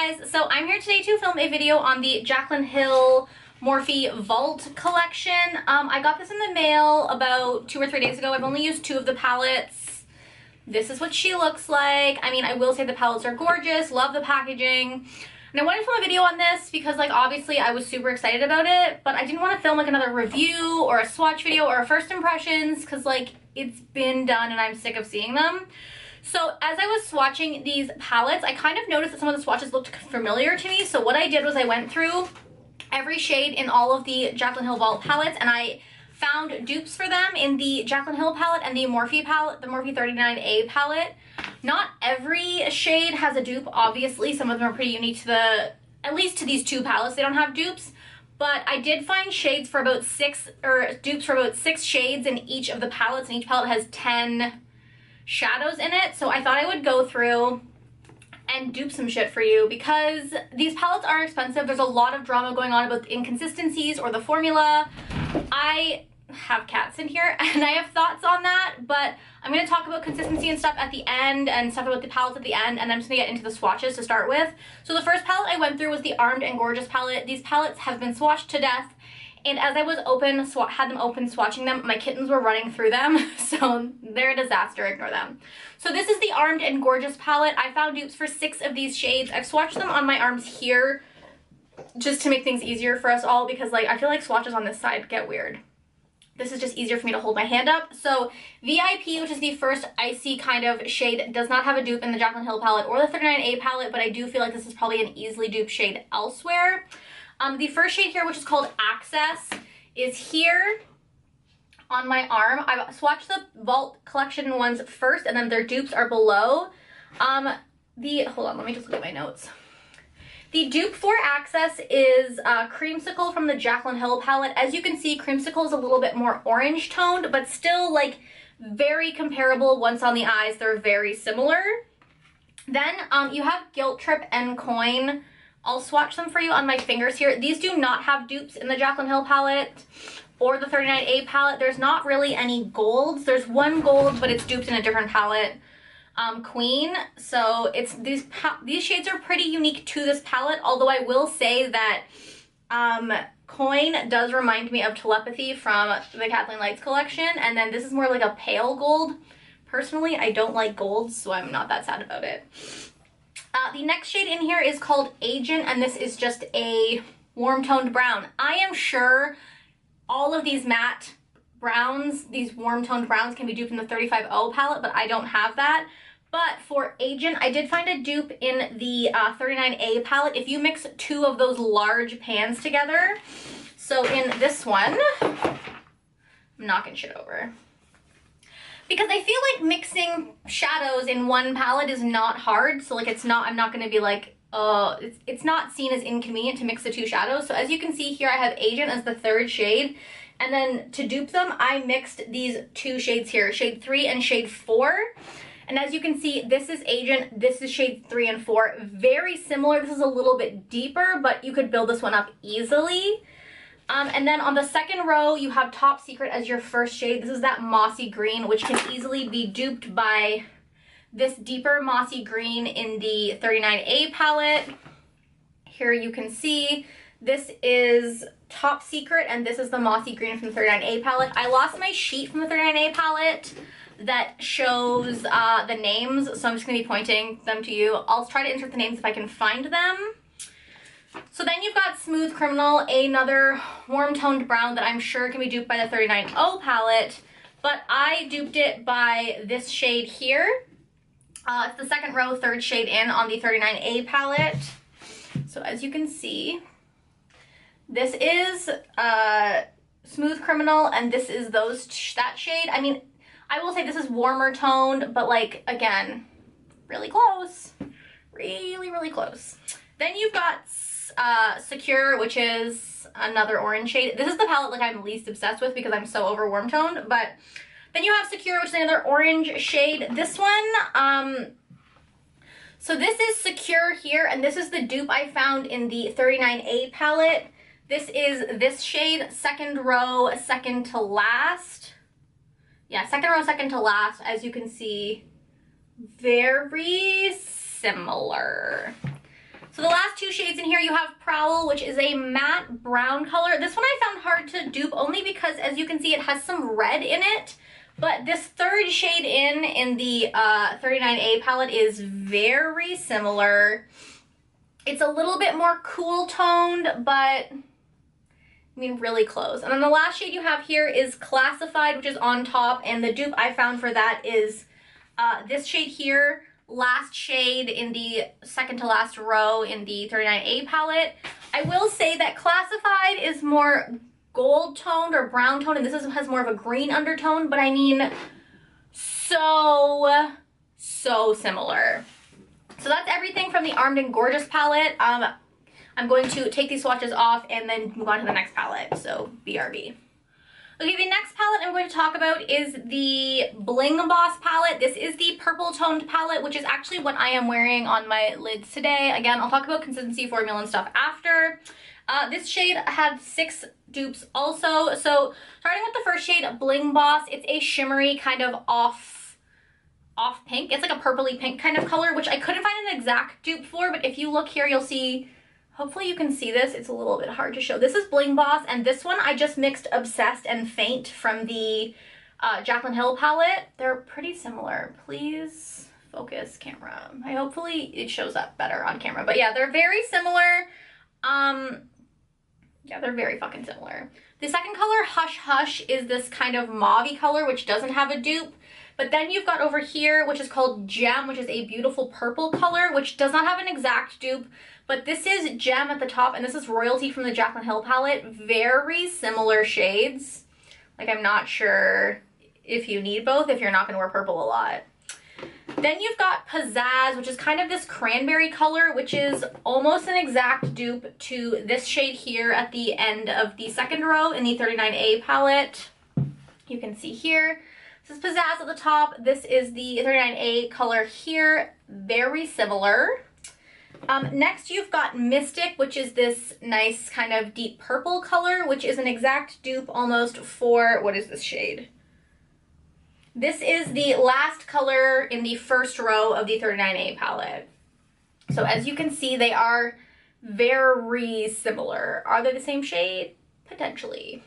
guys, so I'm here today to film a video on the Jaclyn Hill Morphe Vault collection. I got this in the mail about 2 or 3 days ago. I've only used 2 of the palettes. This is what she looks like. I mean, I will say the palettes are gorgeous, love the packaging. And I wanted to film a video on this because, like, obviously I was super excited about it, but I didn't want to film like another review or a swatch video or a first impressions because, like, it's been done and I'm sick of seeing them. So as I was swatching these palettes, I kind of noticed that some of the swatches looked familiar to me. So what I did was I went through every shade in all of the Jaclyn Hill Vault palettes and I found dupes for them in the Jaclyn Hill palette and the Morphe palette, the Morphe 39A palette. Not every shade has a dupe, obviously. Some of them are pretty unique to at least to these 2 palettes, they don't have dupes. But I did find shades for about 6, or dupes for about 6 shades in each of the palettes, and each palette has 10 shadows in it. So I thought I would go through and dupe some shit for you because these palettes are expensive. There's a lot of drama going on about the inconsistencies or the formula. I have cats in here and I have thoughts on that, but I'm going to talk about consistency and stuff at the end and stuff about the palettes at the end, and I'm just going to get into the swatches to start with. So the first palette I went through was the Armed and Gorgeous palette. These palettes have been swatched to death, and as I was had them open swatching them, my kittens were running through them, so they're a disaster, ignore them. So this is the Armed and Gorgeous palette. I found dupes for 6 of these shades. I've swatched them on my arms here just to make things easier for us all because, like, I feel like swatches on this side get weird. This is just easier for me to hold my hand up. So VIP, which is the first icy kind of shade, does not have a dupe in the Jaclyn Hill palette or the 39A palette, but I do feel like this is probably an easily dupe shade elsewhere. The first shade here, which is called Access, is here on my arm. I've swatched the Vault collection ones first, and then their dupes are below. Hold on, let me just look at my notes. The dupe for Access is Creamsicle from the Jaclyn Hill palette. As you can see, Creamsicle is a little bit more orange toned, but still, like, very comparable. Once on the eyes, they're very similar. Then you have Guilt Trip and Coin. I'll swatch them for you on my fingers here. These do not have dupes in the Jaclyn Hill palette or the 39A palette. There's not really any golds. There's one gold, but it's duped in a different palette. Queen. So it's these shades are pretty unique to this palette, although I will say that Coin does remind me of Telepathy from the Kathleen Lights collection, and then this is more like a pale gold. Personally, I don't like golds, so I'm not that sad about it. The next shade in here is called Agent, and this is just a warm toned brown. I am sure all of these matte browns, these warm toned browns, can be duped in the 35O palette, but I don't have that. But for Agent, I did find a dupe in the 39A palette if you mix 2 of those large pans together. So in this one, I'm knocking shit over, because I feel like mixing shadows in one palette is not hard. So, like, it's not, I'm not going to be like, it's not seen as inconvenient to mix the 2 shadows. So as you can see here, I have Agent as the 3rd shade. And then to dupe them, I mixed these 2 shades here, shade 3 and shade 4. And as you can see, this is Agent, this is shade 3 and 4. Very similar. This is a little bit deeper, but you could build this one up easily. And then on the second row, you have Top Secret as your first shade. This is that mossy green, which can easily be duped by this deeper mossy green in the 39A palette. Here you can see this is Top Secret, and this is the mossy green from the 39A palette. I lost my sheet from the 39A palette that shows the names, so I'm just going to be pointing them to you. I'll try to insert the names if I can find them. So then you've got Smooth Criminal, another warm toned brown that I'm sure can be duped by the 39O palette, but I duped it by this shade here. It's the second row, 3rd shade in on the 39A palette. So as you can see, this is Smooth Criminal, and this is that shade. I mean, I will say this is warmer toned, but, like, again, really close. Really, really close. Then you've got Secure, which is another orange shade. This is the palette, like, I'm least obsessed with because I'm so over warm toned. But then you have Secure, which is another orange shade. This one, so this is Secure here, and this is the dupe I found in the 39A palette. This is this shade, 2nd row, 2nd to last. Yeah, 2nd row, 2nd to last. As you can see, very similar. So the last two shades in here, you have Prowl, which is a matte brown color. This one I found hard to dupe only because, as you can see, it has some red in it. But this third shade in the 39A palette is very similar. It's a little bit more cool toned, but I mean really close. And then the last shade you have here is Classified, which is on top, and the dupe I found for that is this shade here, last shade in the second to last row in the 39A palette. I will say that Classified is more gold toned or brown toned, and this has more of a green undertone, but I mean so similar. So that's everything from the Armed and Gorgeous palette. I'm going to take these swatches off and then move on to the next palette, so BRB. Okay, the next palette I'm going to talk about is the Bling Boss palette. This is the purple toned palette, which is actually what I am wearing on my lids today. Again, I'll talk about consistency, formula, and stuff after. This shade had 6 dupes also. So starting with the first shade, Bling Boss, it's a shimmery kind of off pink. It's like a purpley pink kind of color, which I couldn't find an exact dupe for, but if you look here, you'll see, hopefully you can see this. It's a little bit hard to show. This is Bling Boss, and this one I just mixed Obsessed and Faint from the Jaclyn Hill palette. They're pretty similar. Please focus, camera. Hopefully it shows up better on camera. But yeah, they're very similar. Yeah, they're very fucking similar. The second color, Hush Hush, is this kind of mauve-y color, which doesn't have a dupe. But then you've got over here, which is called Gem, which is a beautiful purple color, which does not have an exact dupe. But this is Gem at the top, and this is Royalty from the Jaclyn Hill palette. Very similar shades. Like, I'm not sure if you need both, if you're not going to wear purple a lot. Then you've got Pizzaz, which is kind of this cranberry color, which is almost an exact dupe to this shade here at the end of the second row in the 39A palette. You can see here. This is Pizzaz at the top. This is the 39A color here. Very similar. Next you've got Mystic, which is this nice kind of deep purple color, which is an exact dupe almost for, what is this shade? This is the last color in the first row of the 39A palette. So as you can see, they are very similar. Are they the same shade? Potentially.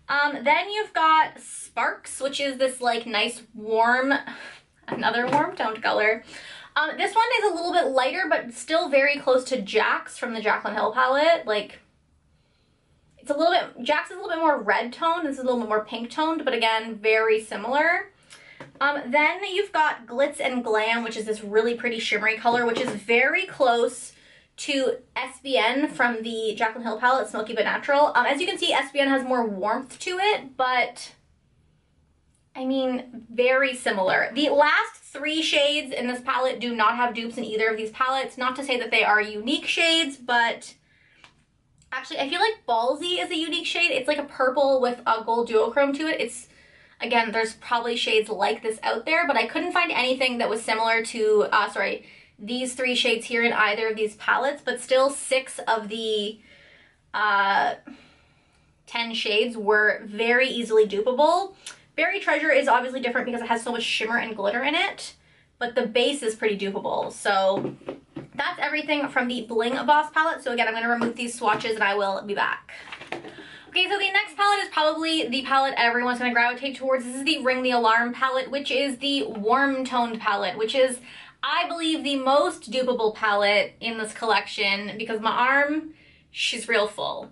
Then you've got Sparks, which is this like nice warm, another warm toned color. This one is a little bit lighter, but still very close to Jacz from the Jaclyn Hill palette. Like, it's a little bit, Jacz is a little bit more red toned. This is a little bit more pink toned, but again, very similar. Then you've got Glitz and Glam, which is this really pretty shimmery color, which is very close to SBN from the Jaclyn Hill palette, Smoky But Natural. As you can see, SBN has more warmth to it, but I mean, very similar. The last 3 shades in this palette do not have dupes in either of these palettes. Not to say that they are unique shades, but actually I feel like Ballsy is a unique shade. It's like a purple with a gold duochrome to it. It's, again, there's probably shades like this out there, but I couldn't find anything that was similar to, these 3 shades here in either of these palettes, but still 6 of the 10 shades were very easily dupable. Berry Treasure is obviously different because it has so much shimmer and glitter in it, but the base is pretty dupable. So that's everything from the Bling Boss palette. So again, I'm going to remove these swatches and I will be back. Okay, so the next palette is probably the palette everyone's going to gravitate towards. This is the Ring the Alarm palette, which is the warm toned palette, which is, I believe, the most dupable palette in this collection because my arm, she's real full.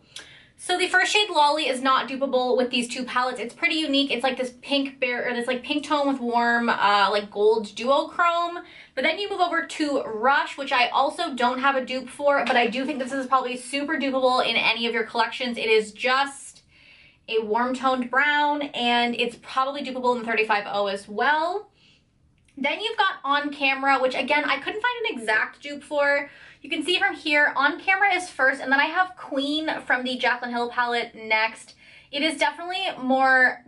So the first shade, Lolly, is not dupable with these 2 palettes. It's pretty unique. It's like this pink this like pink tone with warm like gold duochrome. But then you move over to Rush, which I also don't have a dupe for, but I do think this is probably super dupable in any of your collections. It is just a warm toned brown, and it's probably dupable in the 35O as well. Then you've got On Camera, which again, I couldn't find an exact dupe for. You can see from here, On Camera is first, and then I have Queen from the Jaclyn Hill palette next. It is definitely more,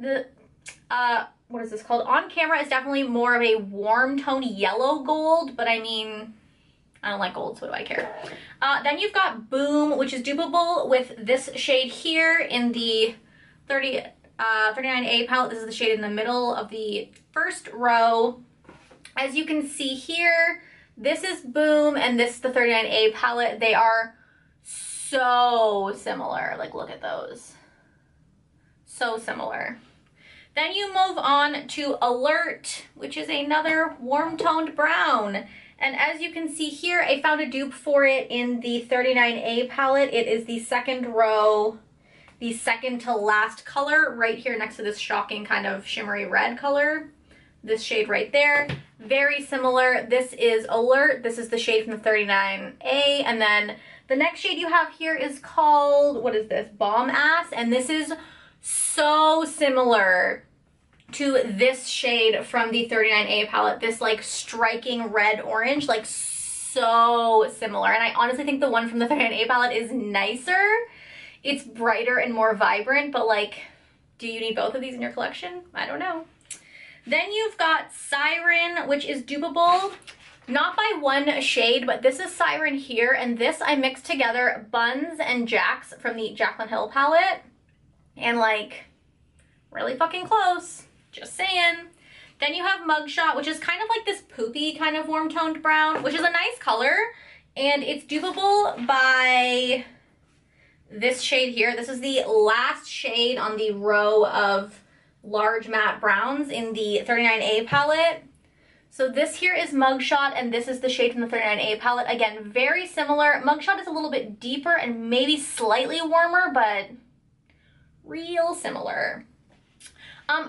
what is this called? On Camera is definitely more of a warm tone yellow gold, but I mean, I don't like gold, so what do I care? Then you've got Boom, which is dupable with this shade here in the 39A palette. This is the shade in the middle of the first row. As you can see here, this is Boom and this is the 39A palette. They are so similar. Like, look at those. So similar. Then you move on to Alert, which is another warm toned brown. And as you can see here, I found a dupe for it in the 39A palette. It is the second row, the second to last color right here next to this shocking kind of shimmery red color. This shade right there. Very similar. This is Alert. This is the shade from the 39A. And then the next shade you have here is called, what is this? Bomb Ass. And this is so similar to this shade from the 39A palette. This like striking red orange, like so similar. And I honestly think the one from the 39A palette is nicer. It's brighter and more vibrant, but like, do you need both of these in your collection? I don't know. Then you've got Siren, which is dupable. Not by one shade, but this is Siren here, and this I mixed together Bunz and Jacz from the Jaclyn Hill palette. And like, really fucking close. Just saying. Then you have Mugshot, which is kind of like this poopy kind of warm toned brown, which is a nice color. And it's dupable by this shade here. This is the last shade on the row of large matte browns in the 39A palette. So this here is Mugshot, and this is the shade from the 39A palette. Again, very similar. Mugshot is a little bit deeper and maybe slightly warmer, but real similar.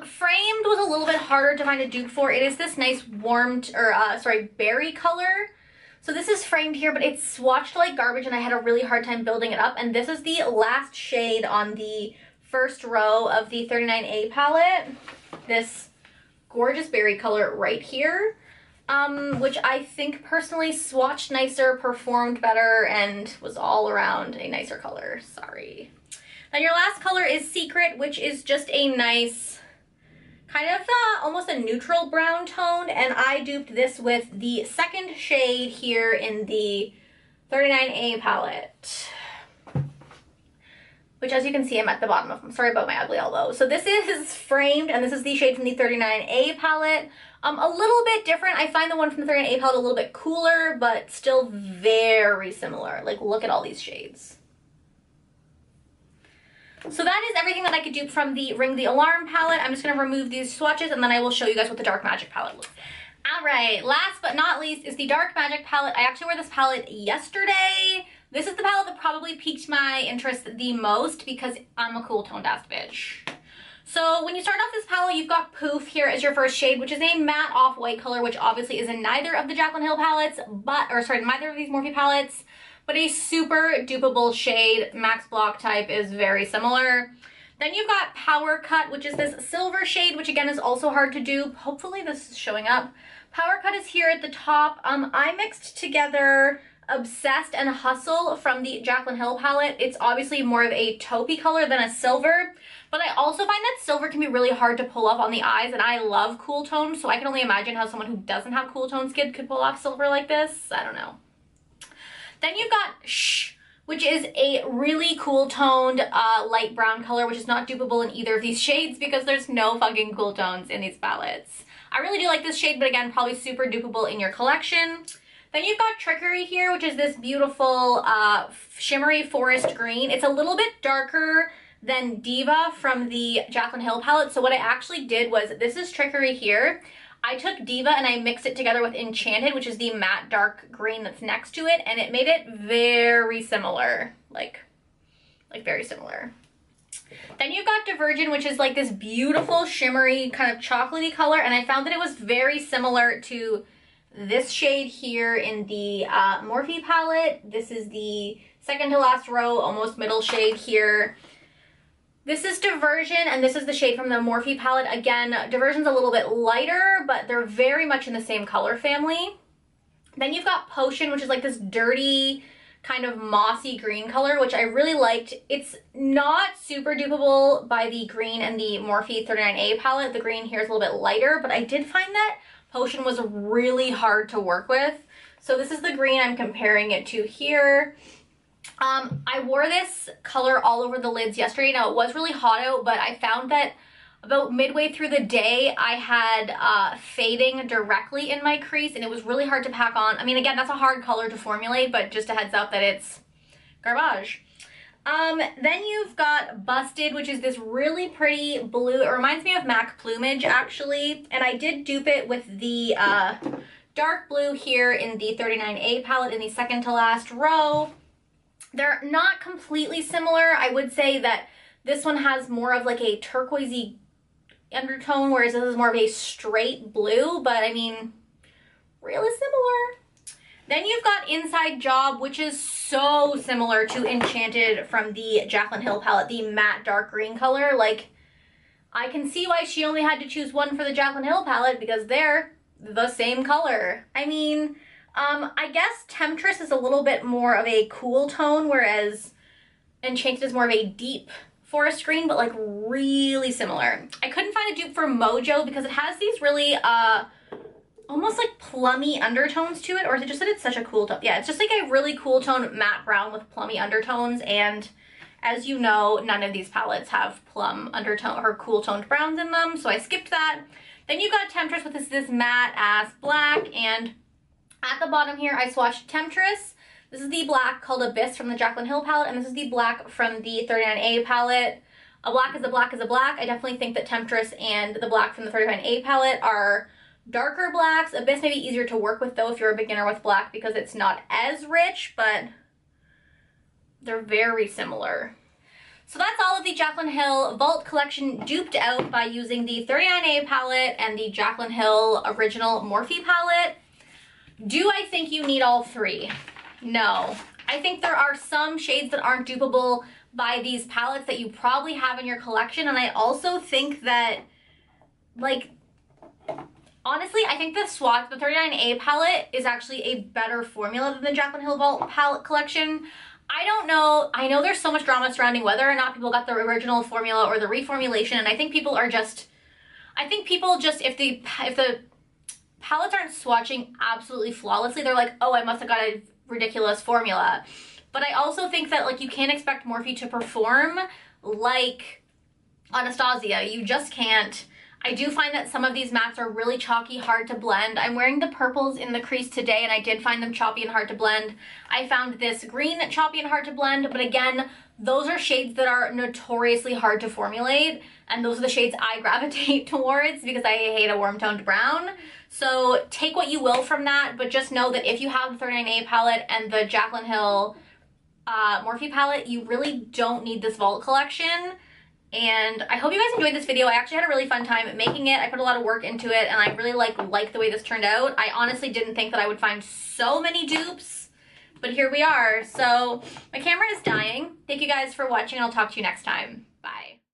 Framed was a little bit harder to find a dupe for. It is this nice warmed, or berry color. So this is framed here, but it's swatched like garbage and I had a really hard time building it up. And this is the last shade on the first row of the 39A palette. This gorgeous berry color right here, which I think personally swatched nicer, performed better, and was all around a nicer color. Sorry. Then your last color is Secret, which is just a nice kind of almost a neutral brown tone, and I duped this with the second shade here in the 39A palette, which as you can see I'm at the bottom of. I'm sorry about my ugly elbow. So this is Framed, and this is the shade from the 39A palette. A little bit different. I find the one from the 39A palette a little bit cooler, but still very similar. Like, look at all these shades. So that is everything that I could dupe from the Ring the Alarm palette. I'm just going to remove these swatches and then I will show you guys what the Dark Magic palette looks like. Alright, last but not least is the Dark Magic palette. I actually wore this palette yesterday. This is the palette that probably piqued my interest the most because I'm a cool toned ass bitch. So when you start off this palette, you've got Poof here as your first shade, which is a matte off-white color, which obviously is in neither of the Jaclyn Hill palettes, neither of these Morphe palettes. But a super dupable shade. Max Block type is very similar. Then you've got Power Cut, which is this silver shade, which again is also hard to dupe. Hopefully this is showing up. Power Cut is here at the top. I mixed together Obsessed and Hustle from the Jaclyn Hill palette. It's obviously more of a taupey color than a silver, but I also find that silver can be really hard to pull off on the eyes, and I love cool tones, so I can only imagine how someone who doesn't have cool tone skin could pull off silver like this. I don't know. Then you've got Shh, which is a really cool toned light brown color, which is not dupable in either of these shades because there's no fucking cool tones in these palettes. I really do like this shade, but again, probably super dupable in your collection. Then you've got Trickery here, which is this beautiful shimmery forest green. It's a little bit darker than Diva from the Jaclyn Hill palette. So what I actually did was, this is Trickery here. I took Diva and I mixed it together with Enchanted, which is the matte dark green that's next to it, and it made it very similar, like very similar. Then you've got Divergent, which is like this beautiful shimmery kind of chocolatey color, and I found that it was very similar to this shade here in the Morphe palette. This is the second to last row, almost middle shade here. This is Diversion, and this is the shade from the Morphe palette. Again, Diversion's a little bit lighter, but they're very much in the same color family. Then you've got Potion, which is like this dirty kind of mossy green color, which I really liked. It's not super dupable by the green and the Morphe 39A palette. The green here is a little bit lighter, but I did find that Potion was really hard to work with. So this is the green I'm comparing it to here. I wore this color all over the lids yesterday. Now, it was really hot out, but I found that about midway through the day, I had fading directly in my crease, and it was really hard to pack on. I mean, again, that's a hard color to formulate, but just a heads up that it's garbage. Then you've got Busted, which is this really pretty blue. It reminds me of MAC Plumage, actually. And I did dupe it with the dark blue here in the 39A palette in the second to last row. They're not completely similar. I would say that this one has more of like a turquoisey undertone, whereas this is more of a straight blue, but I mean, really similar. Then you've got Inside Job, which is so similar to Enchanted from the Jaclyn Hill palette, the matte dark green color. Like, I can see why she only had to choose one for the Jaclyn Hill palette, because they're the same color. I mean, I guess Temptress is a little bit more of a cool tone, whereas Enchanted is more of a deep forest green, but like really similar. I couldn't find a dupe for Mojo because it has these really almost like plummy undertones to it, or is it just that it's such a cool tone? Yeah, it's just like a really cool tone matte brown with plummy undertones, and as you know, none of these palettes have plum undertone or cool toned browns in them, so I skipped that. Then you got Temptress with this matte ass black, and at the bottom here I swatched Temptress. This is the black called Abyss from the Jaclyn Hill palette, and this is the black from the 39A palette. A black is a black is a black. I definitely think that Temptress and the black from the 39A palette are darker blacks. Abyss may be easier to work with though if you're a beginner with black because it's not as rich, but they're very similar. So that's all of the Jaclyn Hill Vault collection duped out by using the 39A palette and the Jaclyn Hill original Morphe palette. Do I think you need all three? No. I think there are some shades that aren't dupable by these palettes that you probably have in your collection, and I also think that, like, honestly, I think the 39A palette is actually a better formula than the Jaclyn Hill Vault palette collection. I don't know. I know there's so much drama surrounding whether or not people got the original formula or the reformulation, and I think people are just, if the palettes aren't swatching absolutely flawlessly, they're like, oh, I must have got a ridiculous formula. But I also think that, like, you can't expect Morphe to perform like Anastasia. You just can't. I do find that some of these mattes are really chalky, hard to blend. I'm wearing the purples in the crease today, and I did find them choppy and hard to blend. I found this green choppy and hard to blend, but again, those are shades that are notoriously hard to formulate, and those are the shades I gravitate towards because I hate a warm-toned brown. So take what you will from that, but just know that if you have the 39A palette and the Jaclyn Hill Morphe palette, you really don't need this Vault collection. And I hope you guys enjoyed this video. I actually had a really fun time making it. I put a lot of work into it, and I really like the way this turned out. I honestly didn't think that I would find so many dupes, but here we are. So my camera is dying. Thank you guys for watching, and I'll talk to you next time.